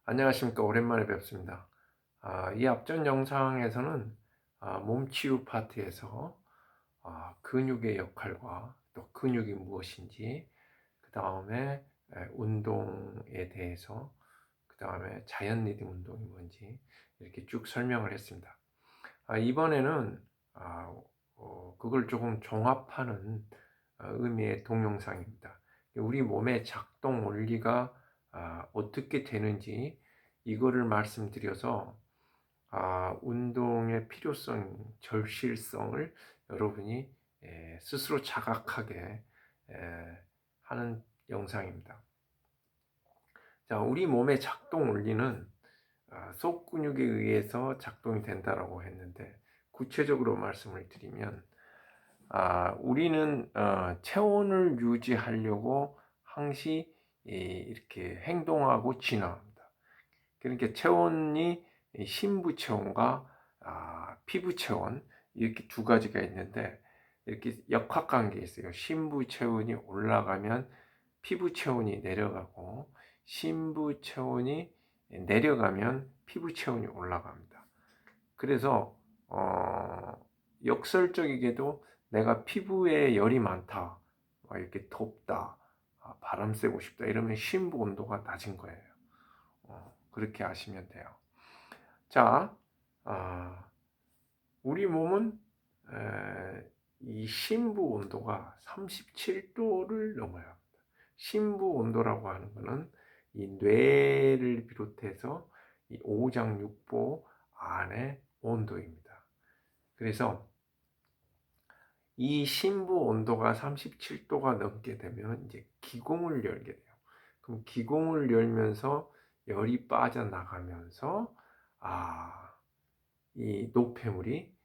안녕하십니까. 오랜만에 뵙습니다. 이 앞전 영상에서는 몸치유 파트에서 근육의 역할과 또 근육이 무엇인지, 그 다음에 운동에 대해서, 그 다음에 자연 리듬 운동이 뭔지 이렇게 쭉 설명을 했습니다. 이번에는 그걸 조금 종합하는 의미의 동영상입니다. 우리 몸의 작동 원리가 어떻게 되는지 이거를 말씀드려서 운동의 필요성, 절실성을 여러분이 스스로 자각하게 하는 영상입니다. 자, 우리 몸의 작동 원리는 속근육에 의해서 작동이 된다라고 했는데, 구체적으로 말씀을 드리면 우리는 체온을 유지하려고 항시 이렇게 행동하고 진화합니다. 그러니까 체온이 신부 체온과 피부 체온, 이렇게 두 가지가 있는데, 이렇게 역학관계 있어요. 신부 체온이 올라가면 피부 체온이 내려가고, 신부 체온이 내려가면 피부 체온이 올라갑니다. 그래서 역설적이게도 내가 피부에 열이 많다, 이렇게 덥다, 바람 쐬고 싶다 이러면 신부 온도가 낮은 거예요. 그렇게 아시면 돼요. 자, 우리 몸은 이 신부 온도가 37도를 넘어야 합니다. 신부 온도라고 하는 것은 이 뇌를 비롯해서 이 오장육부 안의 온도입니다. 그래서 이 신부 온도가 37도가 넘게 되면 이제 기공을 열게 돼요. 그럼 기공을 열면서 열이 빠져나가면서 이 노폐물이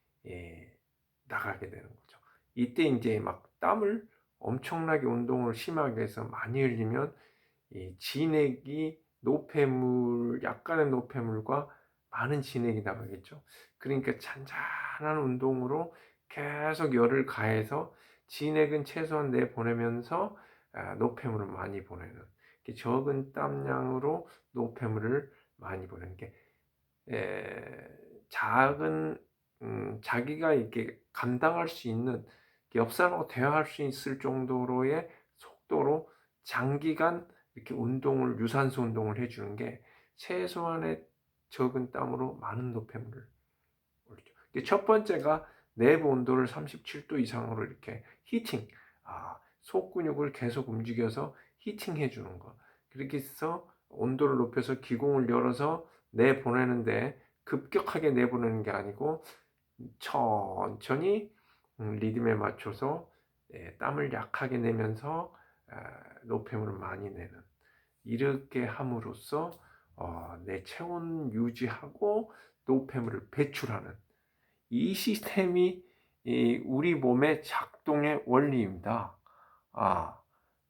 나가게 되는 거죠. 이때 이제 막 땀을 엄청나게 운동을 심하게 해서 많이 흘리면 이 진액이 노폐물, 약간의 노폐물과 많은 진액이 나가겠죠. 그러니까 잔잔한 운동으로 계속 열을 가해서 진액은 최소한 내보내면서 노폐물을 많이 보내는, 적은 땀량으로 노폐물을 많이 보내는 게 작은 자기가 이렇게 감당할 수 있는, 옆 사람하고 대화할 수 있을 정도로의 속도로 장기간 이렇게 운동을, 유산소 운동을 해주는 게 최소한의 적은 땀으로 많은 노폐물을 올리죠. 첫 번째가 내부 온도를 37도 이상으로 이렇게 히팅, 속 근육을 계속 움직여서 히팅해 주는 거. 그렇게 해서 온도를 높여서 기공을 열어서 내보내는데, 급격하게 내보내는 게 아니고 천천히 리듬에 맞춰서 땀을 약하게 내면서 노폐물을 많이 내는, 이렇게 함으로써 내 체온 유지하고 노폐물을 배출하는 이 시스템이 우리 몸의 작동의 원리입니다.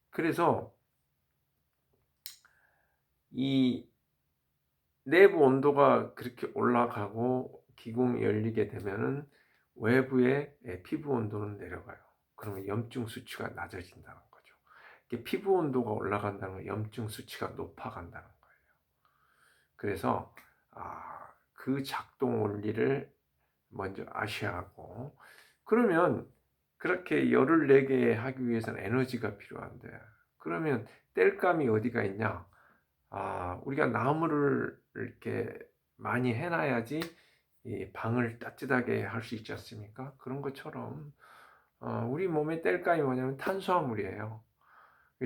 그래서 이 내부 온도가 그렇게 올라가고 기공이 열리게 되면은 외부의 피부 온도는 내려가요. 그러면 염증 수치가 낮아진다는 거죠. 피부 온도가 올라간다는 건 염증 수치가 높아간다는 거예요. 그래서 그 작동 원리를 먼저 아셔야 하고, 그러면 그렇게 열을 내게 하기 위해서는 에너지가 필요한데, 그러면 땔감이 어디가 있냐? 우리가 나무를 이렇게 많이 해놔야지 이 방을 따뜻하게 할 수 있지 않습니까? 그런 것처럼 우리 몸의 땔감이 뭐냐면 탄수화물이에요.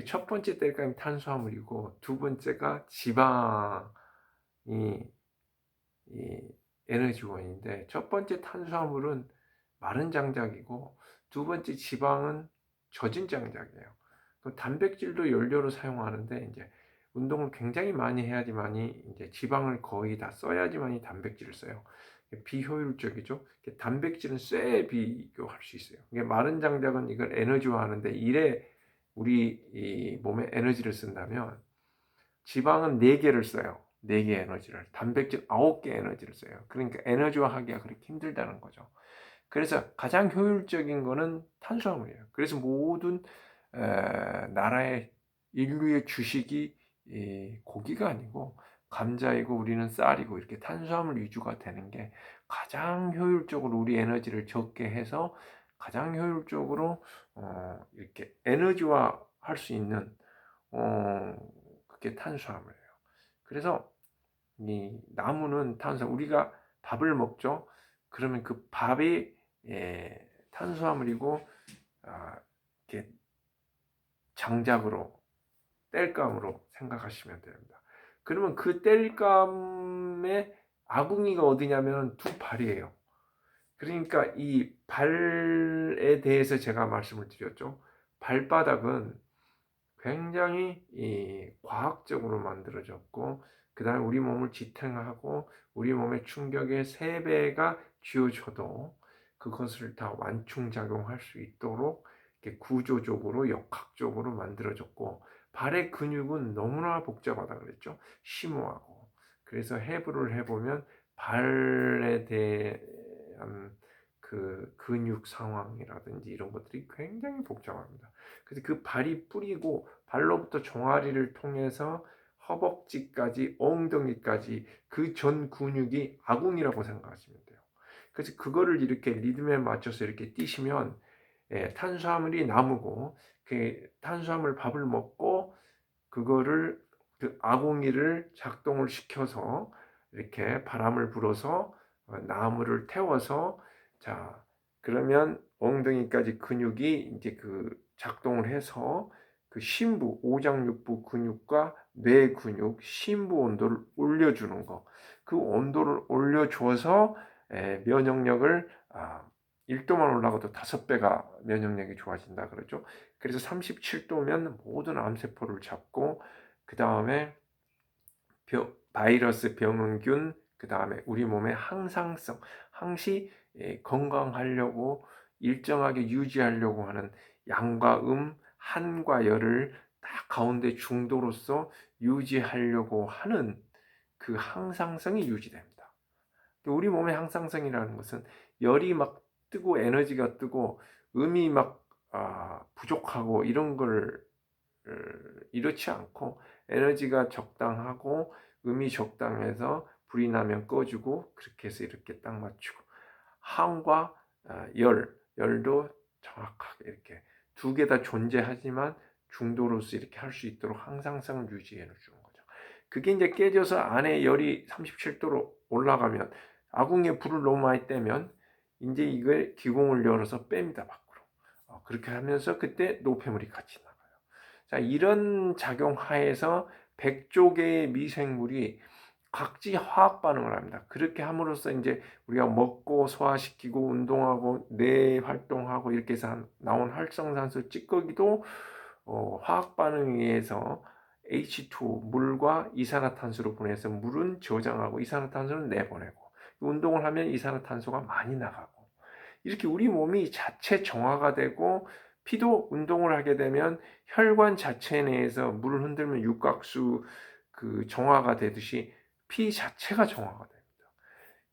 첫 번째 땔감이 탄수화물이고, 두 번째가 지방이 이 에너지원인데, 첫 번째 탄수화물은 마른 장작이고, 두 번째 지방은 젖은 장작이에요. 그 단백질도 연료로 사용하는데, 이제 운동을 굉장히 많이 해야지만이 이제 지방을 거의 다 써야지만이 단백질을 써요. 비효율적이죠. 단백질은 쇠에 비교할 수 있어요. 마른 장작은 이걸 에너지화하는데, 일에 우리 이 몸에 에너지를 쓴다면, 지방은 4개를 써요. 4개 에너지를. 단백질 9개 에너지를 써요. 그러니까 에너지화하기가 그렇게 힘들다는 거죠. 그래서 가장 효율적인 거는 탄수화물이에요. 그래서 모든 나라의 인류의 주식이 고기가 아니고 감자이고 우리는 쌀이고 이렇게 탄수화물 위주가 되는 게 가장 효율적으로 우리 에너지를 적게 해서 가장 효율적으로 이렇게 에너지화 할 수 있는 그게 탄수화물이에요. 그래서 이 나무는 탄수화물, 우리가 밥을 먹죠. 그러면 그 밥이 탄수화물이고 이렇게 장작으로 땔감으로 생각하시면 됩니다. 그러면 그 땔감의 아궁이가 어디냐면 두 발이에요. 그러니까 이 발에 대해서 제가 말씀을 드렸죠. 발바닥은 굉장히 과학적으로 만들어졌고, 그 다음에 우리 몸을 지탱하고 우리 몸의 충격의 3배가 쥐어져도 그것을 다 완충작용할 수 있도록 이렇게 구조적으로 역학적으로 만들어졌고, 발의 근육은 너무나 복잡하다 그랬죠. 심오하고. 그래서 해부를 해보면 발에 대한 그 근육 상황이라든지 이런 것들이 굉장히 복잡합니다. 그래서 그 발이 뿌리고 발로부터 종아리를 통해서 허벅지까지 엉덩이까지 그 전 근육이 아궁이라고 생각하시면 돼요. 그래서 그거를 이렇게 리듬에 맞춰서 이렇게 뛰시면 탄수화물이 나무고, 그 탄수화물 밥을 먹고 그거를 그 아궁이를 작동을 시켜서 이렇게 바람을 불어서 나무를 태워서, 자 그러면 엉덩이까지 근육이 이제 그 작동을 해서 그 심부 오장육부 근육과 뇌 근육 심부 온도를 올려주는 거, 그 온도를 올려줘서 면역력을 1도만 올라가도 5배가 면역력이 좋아진다 그러죠. 그래서 37도면 모든 암세포를 잡고, 그 다음에 바이러스, 병원균, 그 다음에 우리 몸의 항상성, 항시 건강하려고 일정하게 유지하려고 하는 양과 한과 열을 딱 가운데 중도로서 유지하려고 하는 그 항상성이 유지됩니다. 우리 몸의 항상성이라는 것은 열이 막 뜨고 에너지가 뜨고 음이 막 부족하고 이런 걸 이렇지 않고, 에너지가 적당하고 음이 적당해서 불이 나면 꺼주고, 그렇게 해서 이렇게 딱 맞추고, 항과 열도 정확하게 이렇게 두 개 다 존재하지만 중도로서 이렇게 할 수 있도록 항상성을 유지해 주는 거죠. 그게 이제 깨져서 안에 열이 37도로 올라가면, 아궁이에 불을 너무 많이 떼면 이제 이걸 기공을 열어서 뺍니다 밖으로. 그렇게 하면서 그때 노폐물이 같이 나가요. 자, 이런 작용 하에서 100조 개의 미생물이 각지 화학 반응을 합니다. 그렇게 함으로써 이제 우리가 먹고 소화시키고 운동하고 뇌 활동하고 이렇게 해서 나온 활성산소 찌꺼기도 화학 반응에 의해서 H2O 물과 이산화탄소로 보내서 물은 저장하고 이산화탄소는 내보내고, 운동을 하면 이산화탄소가 많이 나가고, 이렇게 우리 몸이 자체 정화가 되고, 피도 운동을 하게 되면 혈관 자체 내에서 물을 흔들면 육각수 그 정화가 되듯이 피 자체가 정화가 됩니다.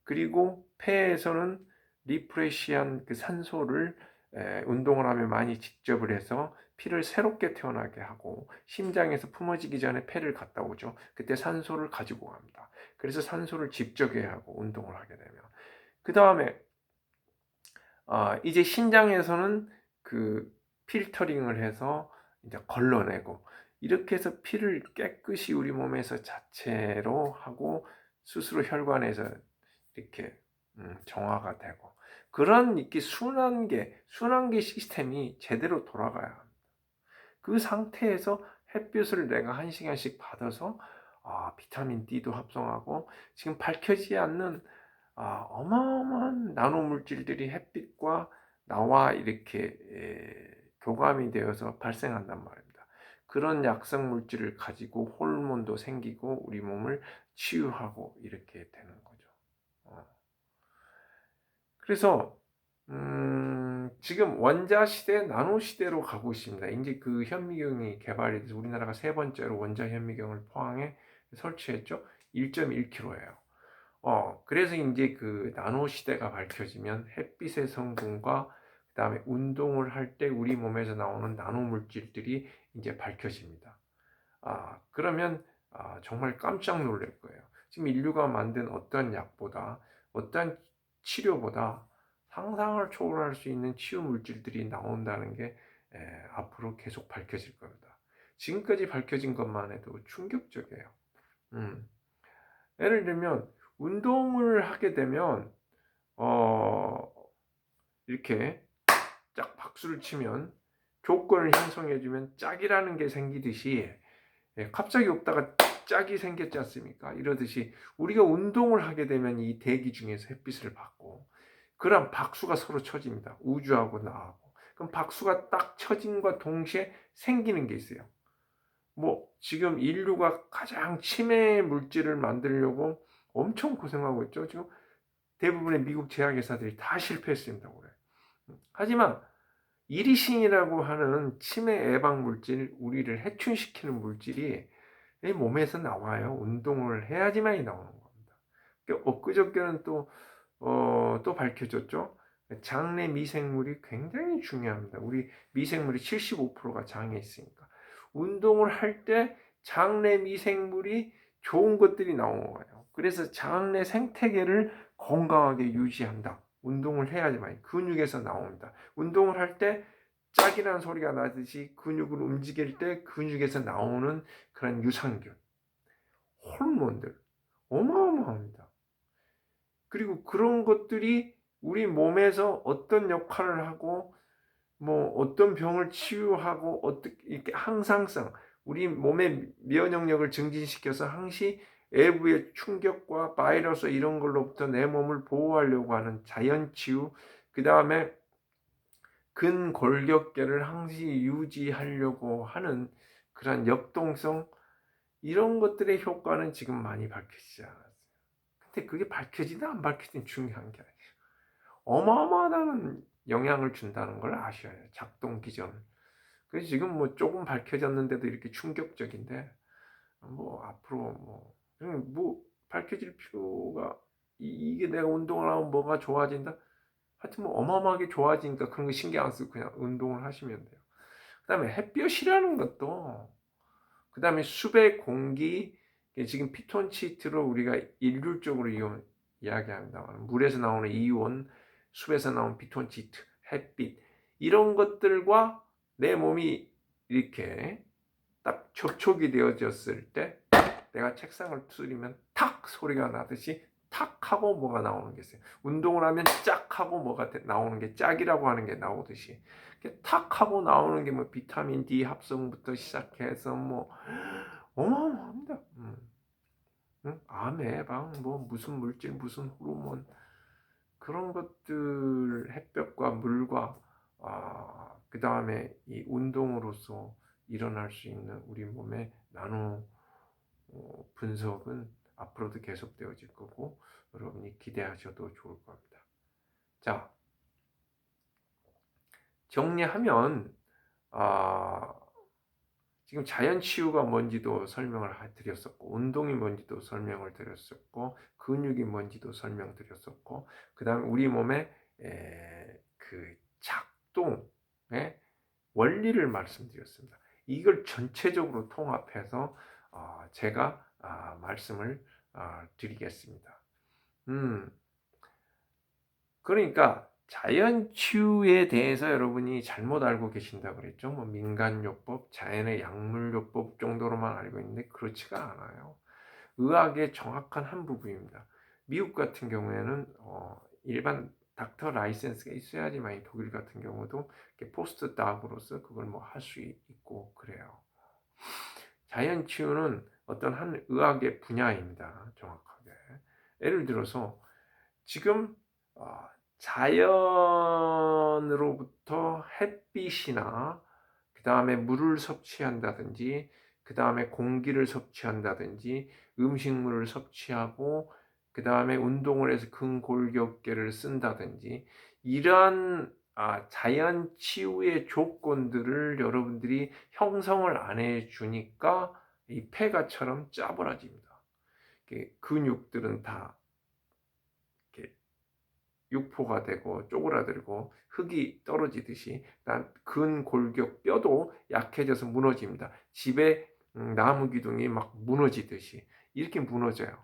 그리고 폐에서는 리프레시한 그 산소를 운동을 하면 많이 직접을 해서 피를 새롭게 태어나게 하고, 심장에서 품어지기 전에 폐를 갔다 오죠. 그때 산소를 가지고 갑니다. 그래서 산소를 집적해야 하고 운동을 하게 되면, 그 다음에 이제 신장에서는 그 필터링을 해서 이제 걸러내고, 이렇게 해서 피를 깨끗이 우리 몸에서 자체로 하고 스스로 혈관에서 이렇게 정화가 되고, 그런 이렇게 순환계 시스템이 제대로 돌아가야 합니다. 그 상태에서 햇빛을 내가 1시간씩 받아서 비타민 D도 합성하고, 지금 밝혀지지 않는 어마어마한 나노 물질들이 햇빛과 나와 이렇게 교감이 되어서 발생한단 말입니다. 그런 약성 물질을 가지고 호르몬도 생기고 우리 몸을 치유하고 이렇게 되는 거죠. 그래서 지금 원자 시대, 나노 시대로 가고 있습니다. 이제 그 현미경이 개발이 돼서 우리나라가 3번째로 원자 현미경을 포항에 설치했죠. 1.1kg예요. 그래서 이제 그 나노 시대가 밝혀지면 햇빛의 성분과 그 다음에 운동을 할 때 우리 몸에서 나오는 나노 물질들이 이제 밝혀집니다. 그러면 정말 깜짝 놀랄 거예요. 지금 인류가 만든 어떠한 약보다, 어떠한 치료보다 상상을 초월할 수 있는 치유 물질들이 나온다는 게 앞으로 계속 밝혀질 겁니다. 지금까지 밝혀진 것만 해도 충격적이에요. 음. 예를 들면 운동을 하게 되면 어 이렇게 짝 박수를 치면 조건을 형성해 주면 짝이라는 게 생기듯이, 갑자기 없다가 짝이 생겼지 않습니까? 이러듯이 우리가 운동을 하게 되면 이 대기 중에서 햇빛을 받고, 그럼 박수가 서로 쳐집니다. 우주하고 나하고. 그럼 박수가 딱 쳐짐과 동시에 생기는 게 있어요. 뭐 지금 인류가 가장 치매 물질을 만들려고 엄청 고생하고 있죠. 지금 대부분의 미국 제약회사들이 다 실패했습니다. 올해. 하지만 이리신이라고 하는 치매 예방 물질, 우리를 해충시키는 물질이 내 몸에서 나와요. 운동을 해야지만이 나오는 겁니다. 엊그저께는 또 밝혀졌죠. 장내 미생물이 굉장히 중요합니다. 우리 미생물이 75%가 장에 있으니까. 운동을 할 때 장내 미생물이 좋은 것들이 나오는 거예요. 그래서 장내 생태계를 건강하게 유지한다. 운동을 해야지만 근육에서 나옵니다. 운동을 할 때 짝이라는 소리가 나듯이 근육을 움직일 때 근육에서 나오는 그런 유산균, 호르몬들 어마어마합니다. 그리고 그런 것들이 우리 몸에서 어떤 역할을 하고 뭐 어떤 병을 치유하고 어떻게 이렇게 항상성, 우리 몸의 면역력을 증진시켜서 항시 외부의 충격과 바이러스 이런 걸로부터 내 몸을 보호하려고 하는 자연 치유, 그 다음에 근골격계를 항시 유지하려고 하는 그런 역동성, 이런 것들의 효과는 지금 많이 밝혀지지 않았어요. 근데 그게 밝혀지든 안 밝혀지든 중요한 게 아니에요. 어마어마하다는 영향을 준다는 걸 아셔야 해요. 작동 기전. 그래서 지금 뭐 조금 밝혀졌는데도 이렇게 충격적인데, 뭐 앞으로 뭐 밝혀질 필요가, 이게 내가 운동을 하면 뭐가 좋아진다? 하여튼 뭐 어마어마하게 좋아지니까 그런 거 신경 안 쓰고 그냥 운동을 하시면 돼요. 그 다음에 햇볕이라는 것도, 그 다음에 숲의 공기, 지금 피톤치드로 우리가 일률적으로 이야기합니다만, 물에서 나오는 이온, 숲에서 나오는 피톤치드, 햇빛, 이런 것들과 내 몸이 이렇게 딱 접촉이 되어졌을 때, 내가 책상을 두드리면 탁 소리가 나듯이 탁 하고 뭐가 나오는 게 있어요. 운동을 하면 짝 하고 뭐가 나오는 게, 짝이라고 하는 게 나오듯이 탁 하고 나오는 게 뭐 비타민 D 합성부터 시작해서 뭐 어마어마합니다. 응? 암 예방, 뭐 무슨 물질, 무슨 호르몬, 그런 것들, 햇볕과 물과 그 다음에 이 운동으로서 일어날 수 있는 우리 몸의 나노 분석은 앞으로도 계속되어질 거고, 여러분이 기대하셔도 좋을 겁니다. 자, 정리하면 지금 자연치유가 뭔지도 설명을 드렸었고, 운동이 뭔지도 설명을 드렸었고, 근육이 뭔지도 설명드렸었고, 그 다음에 우리 몸의 그 작동의 원리를 말씀드렸습니다. 이걸 전체적으로 통합해서 제가 말씀을 드리겠습니다. 그러니까 자연치유에 대해서 여러분이 잘못 알고 계신다고 그랬죠. 뭐 민간요법, 자연의 약물요법 정도로만 알고 있는데 그렇지가 않아요. 의학의 정확한 한 부분입니다. 미국 같은 경우에는 일반 닥터 라이센스가 있어야지만, 독일 같은 경우도 포스트 닥으로서 그걸 뭐 할 수 있고 그래요. 자연치유는 어떤 한 의학의 분야입니다. 정확하게. 예를 들어서 지금 자연으로부터 햇빛이나 그 다음에 물을 섭취한다든지, 그 다음에 공기를 섭취한다든지, 음식물을 섭취하고, 그 다음에 운동을 해서 근골격계를 쓴다든지, 이러한 자연 치유의 조건들을 여러분들이 형성을 안 해주니까 이 폐가처럼 짜부라집니다. 근육들은 다 육포가 되고 쪼그라들고 흙이 떨어지듯이 근골격 뼈도 약해져서 무너집니다. 집에 나무 기둥이 막 무너지듯이 이렇게 무너져요.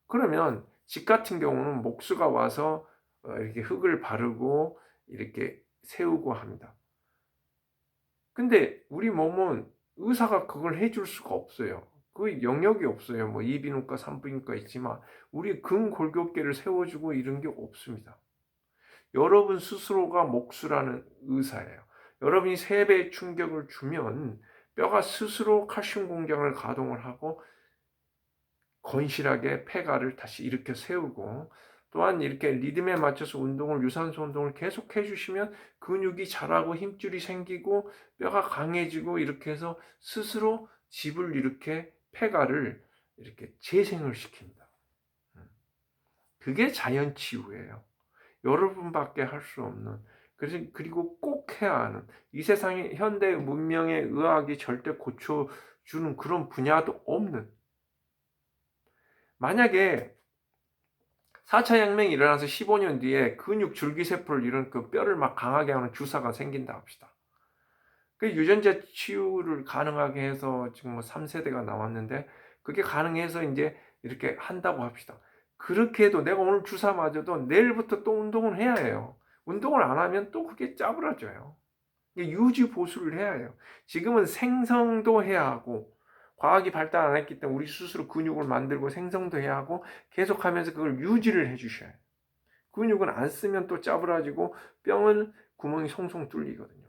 그러면 집 같은 경우는 목수가 와서 이렇게 흙을 바르고 이렇게 세우고 합니다. 근데 우리 몸은 의사가 그걸 해줄 수가 없어요. 그 영역이 없어요. 뭐 이비인후과, 산부인과 있지만 우리 근골격계를 세워주고 이런 게 없습니다. 여러분 스스로가 목수라는 의사예요. 여러분이 3배의 충격을 주면 뼈가 스스로 칼슘 공장을 가동을 하고 건실하게 폐가를 다시 일으켜 세우고, 또한 이렇게 리듬에 맞춰서 운동을, 유산소 운동을 계속 해주시면 근육이 자라고 힘줄이 생기고 뼈가 강해지고, 이렇게 해서 스스로 집을 이렇게 폐가를 이렇게 재생을 시킵니다. 그게 자연치유예요. 여러분밖에 할 수 없는, 그리고 꼭 해야 하는, 이 세상에 현대 문명의 의학이 절대 고쳐주는 그런 분야도 없는, 만약에 4차 혁명이 일어나서 15년 뒤에 근육 줄기세포를 이룬 그 뼈를 막 강하게 하는 주사가 생긴다 합시다. 그 유전자 치유를 가능하게 해서 지금 뭐 3세대가 나왔는데, 그게 가능해서 이제 이렇게 한다고 합시다. 그렇게 해도 내가 오늘 주사 맞아도 내일부터 또 운동을 해야 해요. 운동을 안 하면 또 그게 짜부라져요. 유지 보수를 해야 해요. 지금은 생성도 해야 하고, 과학이 발달 안 했기 때문에 우리 스스로 근육을 만들고 생성도 해야 하고, 계속하면서 그걸 유지를 해주셔야 해요. 근육은 안 쓰면 또 짜부라지고 뼈는 구멍이 송송 뚫리거든요.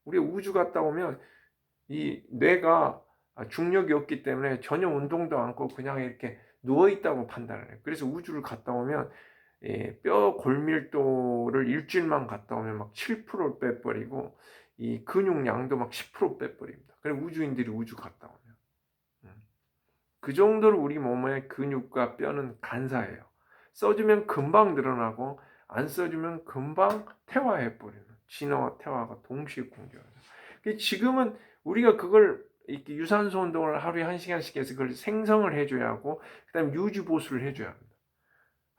우리 우주 갔다 오면 이 뇌가 중력이 없기 때문에 전혀 운동도 않고 그냥 이렇게 누워있다고 판단을 해요. 그래서 우주를 갔다 오면 뼈 골밀도를 일주일만 갔다 오면 막 7% 빼버리고, 이 근육량도 막 10% 빼버립니다. 그래 우주인들이 우주 갔다 오면. 그 정도로 우리 몸의 근육과 뼈는 간사해요. 써주면 금방 늘어나고 안 써주면 금방 퇴화해버리는, 진화와 퇴화가 동시에 공존해요. 지금은 우리가 그걸 이렇게 유산소 운동을 하루에 1시간씩 해서 그걸 생성을 해줘야 하고, 그 다음에 유지 보수를 해줘야 합니다.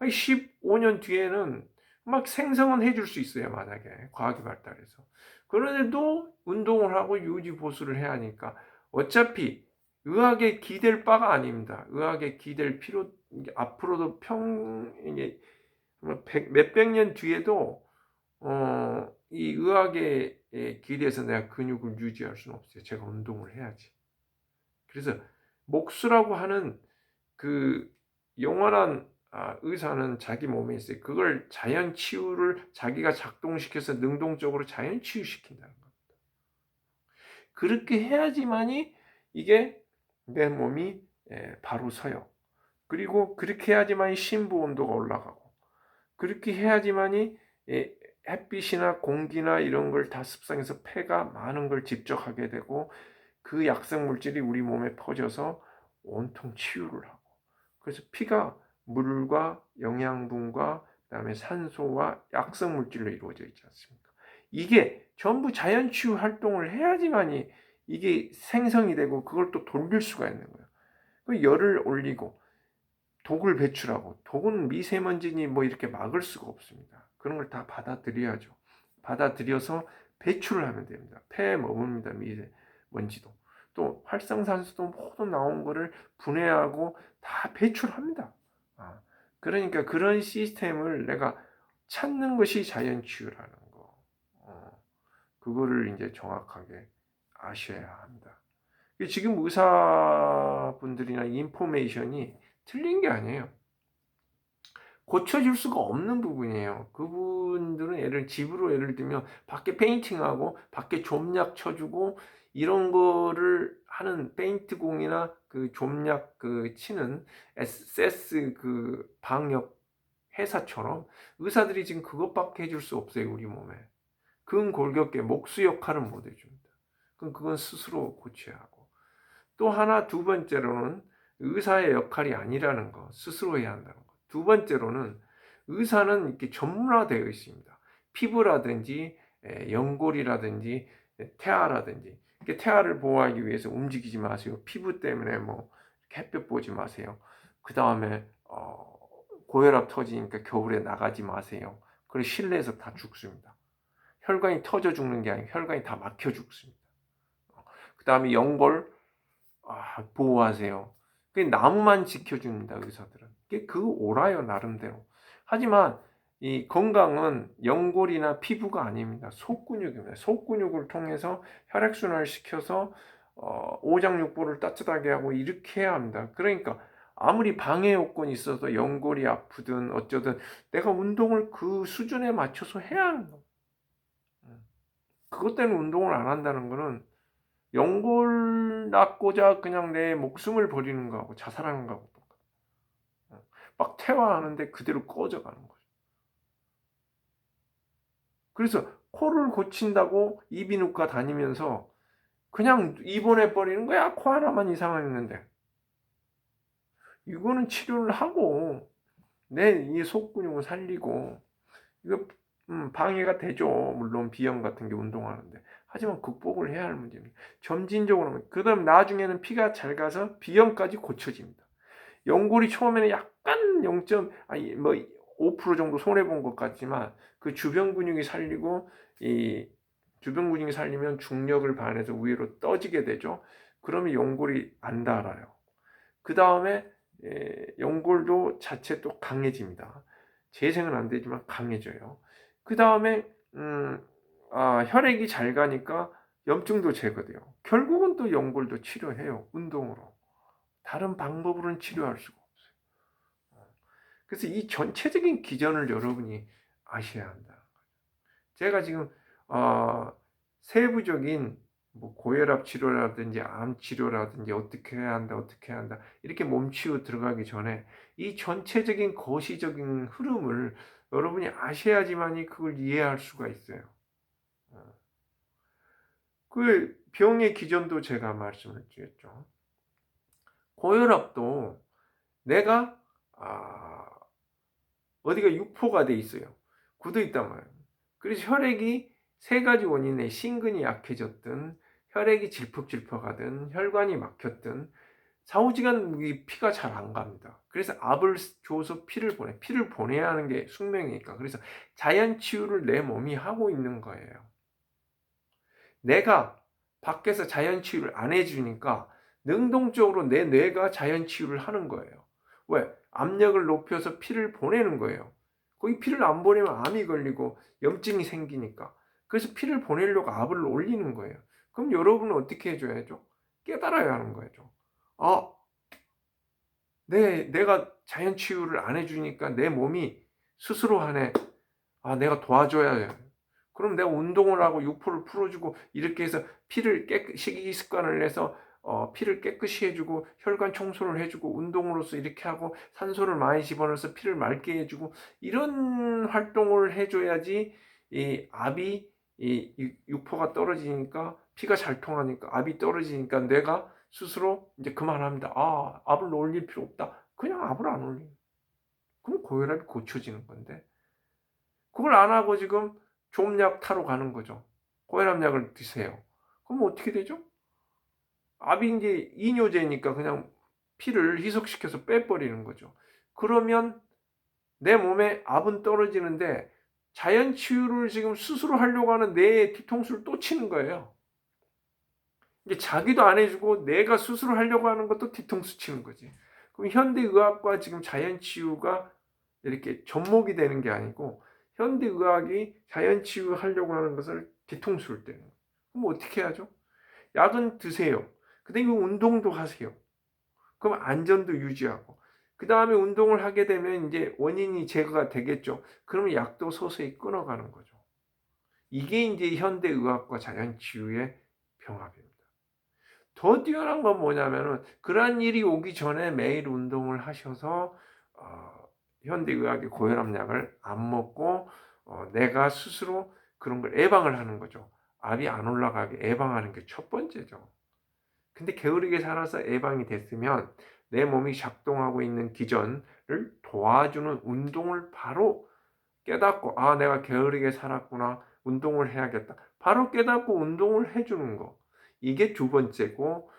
15년 뒤에는 막 생성은 해줄 수 있어요. 만약에 과학이 발달해서. 그런데도 운동을 하고 유지 보수를 해야 하니까 어차피 의학에 기댈 바가 아닙니다. 의학에 기댈 필요, 앞으로도 이게 몇백 년 뒤에도 이 의학에 기대서 내가 근육을 유지할 수는 없어요. 제가 운동을 해야지. 그래서 목수라고 하는 그 영원한 의사는 자기 몸에 있어요. 그걸 자연 치유를 자기가 작동시켜서 능동적으로 자연 치유시킨다는 겁니다. 그렇게 해야지만이 이게 내 몸이 바로 서요. 그리고 그렇게 해야지만이 심부 온도가 올라가고, 그렇게 해야지만이 햇빛이나 공기나 이런 걸 다 습상해서 폐가 많은 걸 집적하게 되고, 그 약성 물질이 우리 몸에 퍼져서 온통 치유를 하고, 그래서 피가 물과 영양분과 그다음에 산소와 약성 물질로 이루어져 있지 않습니까? 이게 전부 자연 치유 활동을 해야지만이 이게 생성이 되고, 그걸 또 돌릴 수가 있는 거예요. 그 열을 올리고 독을 배출하고, 독은 미세먼지니 뭐 이렇게 막을 수가 없습니다. 그런 걸 다 받아들여야죠. 받아들여서 배출을 하면 됩니다. 폐에 머뭅니다. 미세먼지도. 또 활성산소도 모두 나온 거를 분해하고 다 배출합니다. 그러니까 그런 시스템을 내가 찾는 것이 자연치유라는 거. 그거를 이제 정확하게 아셔야 합니다. 지금 의사분들이나 인포메이션이 틀린 게 아니에요. 고쳐줄 수가 없는 부분이에요. 그분들은 예를 들면 밖에 페인팅하고 밖에 좀약 쳐주고 이런 거를 하는 페인트공이나 그 좀약 그 치는 SS 그 방역 회사처럼 의사들이 지금 그것밖에 해줄 수 없어요. 우리 몸에 근골격계 목수 역할은 못 해줍니다. 그럼 그건 스스로 고쳐야 하고, 또 하나 두 번째로는 의사의 역할이 아니라는 거, 스스로 해야 한다는 거. 두 번째로는 의사는 이렇게 전문화되어 있습니다. 피부라든지 연골이라든지 태아라든지, 태아를 보호하기 위해서 움직이지 마세요. 피부 때문에 뭐 햇볕 보지 마세요. 그 다음에 고혈압 터지니까 겨울에 나가지 마세요. 그리고 실내에서 다 죽습니다. 혈관이 터져 죽는 게 아니고 혈관이 다 막혀 죽습니다. 그 다음에 연골, 보호하세요. 그 나무만 지켜줍니다, 의사들은. 그거 옳아요, 나름대로. 하지만 이 건강은 연골이나 피부가 아닙니다. 속근육입니다. 속근육을 통해서 혈액순환을 시켜서 오장육부를 따뜻하게 하고 이렇게 해야 합니다. 그러니까 아무리 방해 요건이 있어서 연골이 아프든 어쩌든 내가 운동을 그 수준에 맞춰서 해야 하는 거. 그것 때문에 운동을 안 한다는 거는 연골 낳고자 그냥 내 목숨을 버리는 거하고 자살하는 거하고 똑같아. 막 퇴화하는데 그대로 꺼져가는 거죠. 그래서 코를 고친다고 이비인후과 다니면서 그냥 입원해 버리는 거야. 코 하나만 이상했는데. 이거는 치료를 하고 내 이 속근육을 살리고 이거 방해가 되죠. 물론 비염 같은 게 운동하는데. 하지만 극복을 해야 할 문제입니다. 점진적으로. 그다음 나중에는 피가 잘 가서 비염까지 고쳐집니다. 연골이 처음에는 약간 0.5% 정도 손해 본 것 같지만 그 주변 근육이 살리고 이 주변 근육이 살리면 중력을 반해서 위로 떠지게 되죠. 그러면 연골이 안 닳아요. 그 다음에 연골도 자체 또 강해집니다. 재생은 안 되지만 강해져요. 그 다음에 혈액이 잘 가니까 염증도 제거돼요. 결국은 또 연골도 치료해요. 운동으로. 다른 방법으로는 치료할 수가 없어요. 그래서 이 전체적인 기전을 여러분이 아셔야 한다. 제가 지금 세부적인 뭐 고혈압 치료라든지 암 치료라든지 어떻게 해야 한다, 어떻게 해야 한다 이렇게 몸치고 들어가기 전에 이 전체적인 거시적인 흐름을 여러분이 아셔야지만이 그걸 이해할 수가 있어요. 그 병의 기전도 제가 말씀을 드렸죠. 고혈압도 내가 어디가 육포가 돼 있어요. 굳어 있단 말이에요. 그래서 혈액이 세 가지 원인에 심근이 약해졌든 혈액이 질퍽질퍽하든 혈관이 막혔든 좌우지간 피가 잘 안 갑니다. 그래서 압을 줘서 피를 보내야 하는 게 숙명이니까. 그래서 자연 치유를 내 몸이 하고 있는 거예요. 내가 밖에서 자연 치유를 안 해주니까 능동적으로 내 뇌가 자연 치유를 하는 거예요. 왜? 압력을 높여서 피를 보내는 거예요. 거기 피를 안 보내면 암이 걸리고 염증이 생기니까. 그래서 피를 보내려고 압을 올리는 거예요. 그럼 여러분은 어떻게 해줘야죠? 깨달아야 하는 거죠. 내가 자연 치유를 안 해주니까 내 몸이 스스로 하네. 내가 도와줘야 해. 그럼 내가 운동을 하고 육포를 풀어주고 이렇게 해서 피를 식이 습관을 내서 피를 깨끗이 해주고 혈관 청소를 해주고 운동으로서 이렇게 하고 산소를 많이 집어넣어서 피를 맑게 해주고 이런 활동을 해줘야지 이 압이 이 육포가 떨어지니까 피가 잘 통하니까 압이 떨어지니까 뇌가 스스로 이제 그만합니다. 압을 올릴 필요 없다. 그냥 압을 안 올려. 그럼 고혈압이 고쳐지는 건데 그걸 안 하고 지금 좀약 타러 가는 거죠. 고혈압약을 드세요. 그럼 어떻게 되죠? 압이 이제 이뇨제니까 그냥 피를 희석시켜서 빼버리는 거죠. 그러면 내 몸에 압은 떨어지는데 자연 치유를 지금 스스로 하려고 하는 뇌의 뒤통수를 또 치는 거예요. 이게 자기도 안 해주고 내가 스스로 하려고 하는 것도 뒤통수 치는 거지. 그럼 현대의학과 지금 자연 치유가 이렇게 접목이 되는 게 아니고 현대의학이 자연 치유하려고 하는 것을 뒤통수를 떼는 거예요. 그럼 어떻게 하죠? 약은 드세요. 그 다음에 운동도 하세요. 그럼 안전도 유지하고. 그 다음에 운동을 하게 되면 이제 원인이 제거가 되겠죠. 그러면 약도 서서히 끊어가는 거죠. 이게 이제 현대의학과 자연치유의 병합입니다. 더 뛰어난 건 뭐냐면은 그러한 일이 오기 전에 매일 운동을 하셔서 현대의학의 고혈압약을 안 먹고 내가 스스로 그런 걸 예방을 하는 거죠. 압이 안 올라가게 예방하는 게 첫 번째죠. 근데 게으르게 살아서 예방이 됐으면 내 몸이 작동하고 있는 기전을 도와주는 운동을 바로 깨닫고 내가 게으르게 살았구나. 운동을 해야겠다. 바로 깨닫고 운동을 해주는 거. 이게 두 번째고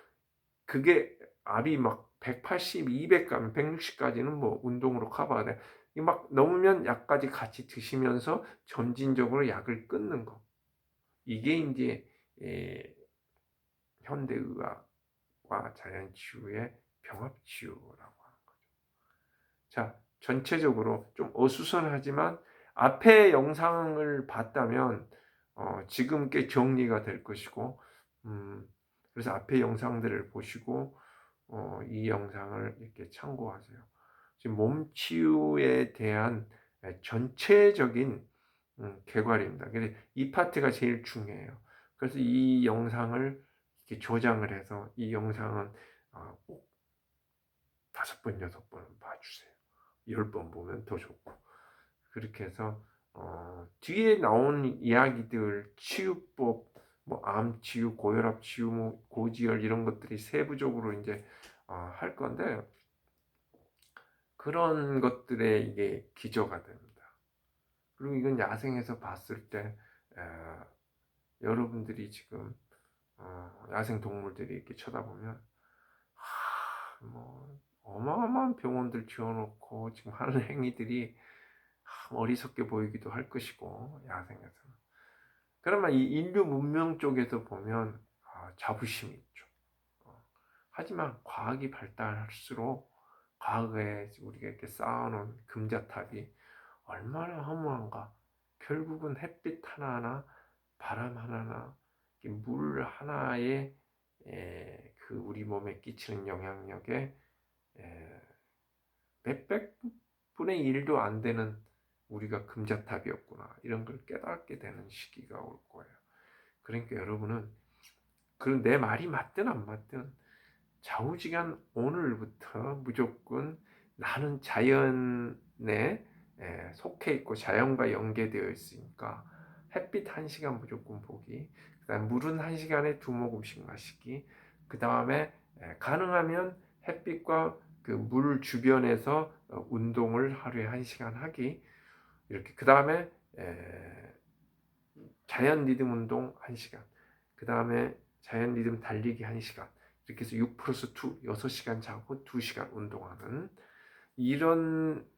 그게 압이 막 180, 200 가면 160까지는 뭐 운동으로 커버가 돼. 막 넘으면 약까지 같이 드시면서 점진적으로 약을 끊는 거. 이게 이제 현대의학과 치유법과 자연치유의 병합치유라고 하는 거죠. 자, 전체적으로 좀 어수선하지만 앞에 영상을 봤다면 지금 꽤 정리가 될 것이고, 그래서 앞에 영상들을 보시고 이 영상을 이렇게 참고하세요. 지금 몸치유에 대한 전체적인 개괄입니다. 그래서 이 파트가 제일 중요해요. 그래서 이 영상을 이렇게 조장을 해서 이 영상은 꼭 5번, 6번 봐주세요. 10번 보면 더 좋고. 그렇게 해서 뒤에 나온 이야기들, 치유법, 뭐 암치유, 고혈압치유, 뭐 고지혈 이런 것들이 세부적으로 이제 할 건데, 그런 것들에 이게 기저가 됩니다. 그리고 이건 야생에서 봤을 때 여러분들이 지금 야생 동물들이 이렇게 쳐다보면 뭐 어마어마한 병원들 지어놓고 지금 하는 행위들이 어리석게 보이기도 할 것이고, 야생에서는. 그러면 이 인류 문명 쪽에서 보면 자부심이 있죠. 하지만 과학이 발달할수록 과거에 우리가 이렇게 쌓아놓은 금자탑이 얼마나 허무한가. 결국은 햇빛 하나하나, 바람 하나하나, 물 하나에 그 우리 몸에 끼치는 영향력에 몇백 분의 1도 안 되는 우리가 금자탑이었구나, 이런 걸 깨닫게 되는 시기가 올 거예요. 그러니까 여러분은 그런 내 말이 맞든 안 맞든 좌우지간 오늘부터 무조건 나는 자연에 속해 있고 자연과 연계되어 있으니까 햇빛 1시간 무조건 보기, 그다음 물은 1시간에 2모금씩 마시기, 그 다음에 가능하면 햇빛과 그 물 주변에서 운동을 하루에 1시간 하기, 이렇게. 그 다음에 자연 리듬 운동 1시간, 그 다음에 자연 리듬 달리기 1시간, 이렇게 해서 6 플러스 2, 6시간 자고 2시간 운동하는, 이런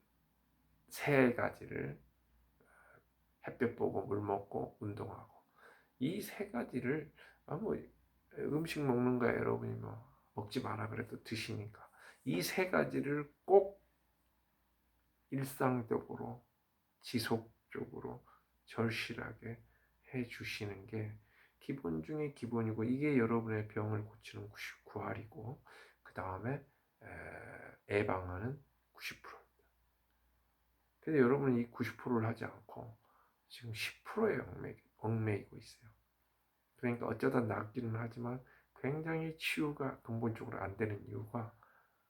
3가지를, 햇볕 보고 물 먹고 운동하고, 이 3가지를 뭐 음식 먹는 거야, 여러분이 뭐 먹지 마라 그래도 드시니까 이 3가지를 꼭 일상적으로 지속적으로 절실하게 해 주시는 게 기본 중에 기본이고, 이게 여러분의 병을 고치는 99할이고 그 다음에 예방하는 90%입니다. 근데 여러분은 이 90%를 하지 않고 지금 10%에 얽매이고 있어요. 그러니까 어쩌다 낫기는 하지만 굉장히 치유가 근본적으로 안 되는 이유가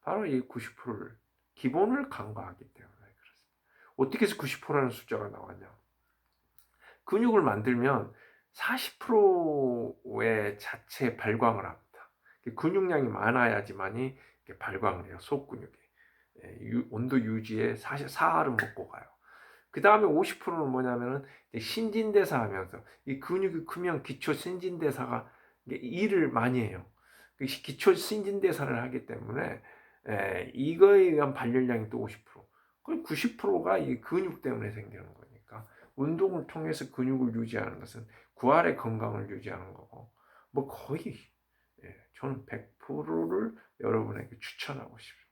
바로 이 90%를 기본을 간과하기 때문에 그렇습니다. 어떻게 해서 90%라는 숫자가 나왔냐? 근육을 만들면 40%의 자체 발광을 합니다. 근육량이 많아야지만이 발광을 해요. 속근육이. 온도 유지에 44알은 먹고 가요. 그 다음에 50%는 뭐냐면은 신진대사 하면서, 이 근육이 크면 기초 신진대사가 일을 많이 해요. 기초 신진대사를 하기 때문에 이거에 의한 발열량이 또 50%. 그럼 90%가 이 근육 때문에 생기는 거니까, 운동을 통해서 근육을 유지하는 것은 구할의 건강을 유지하는 거고, 뭐 거의 저는 100%를 여러분에게 추천하고 싶습니다.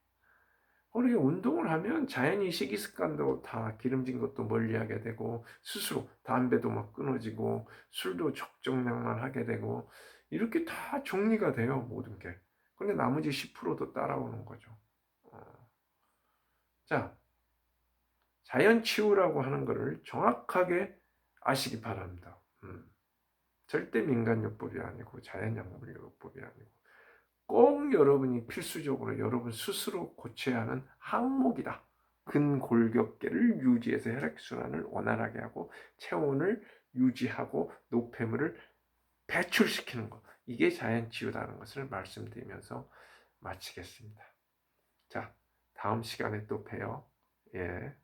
그리고 운동을 하면 자연히 식이습관도 다 기름진 것도 멀리하게 되고, 스스로 담배도 막 끊어지고, 술도 적정량만 하게 되고, 이렇게 다 정리가 돼요, 모든 게. 근데 나머지 10%도 따라오는 거죠. 자, 자연치유라고 하는 것을 정확하게 아시기 바랍니다. 절대 민간요법이 아니고 자연약물요법이 아니고 꼭 여러분이 필수적으로 여러분 스스로 고쳐야 하는 항목이다. 근골격계를 유지해서 혈액순환을 원활하게 하고 체온을 유지하고 노폐물을 배출시키는 것, 이게 자연치유라는 것을 말씀드리면서 마치겠습니다. 자, 다음 시간에 또 봬요. 예.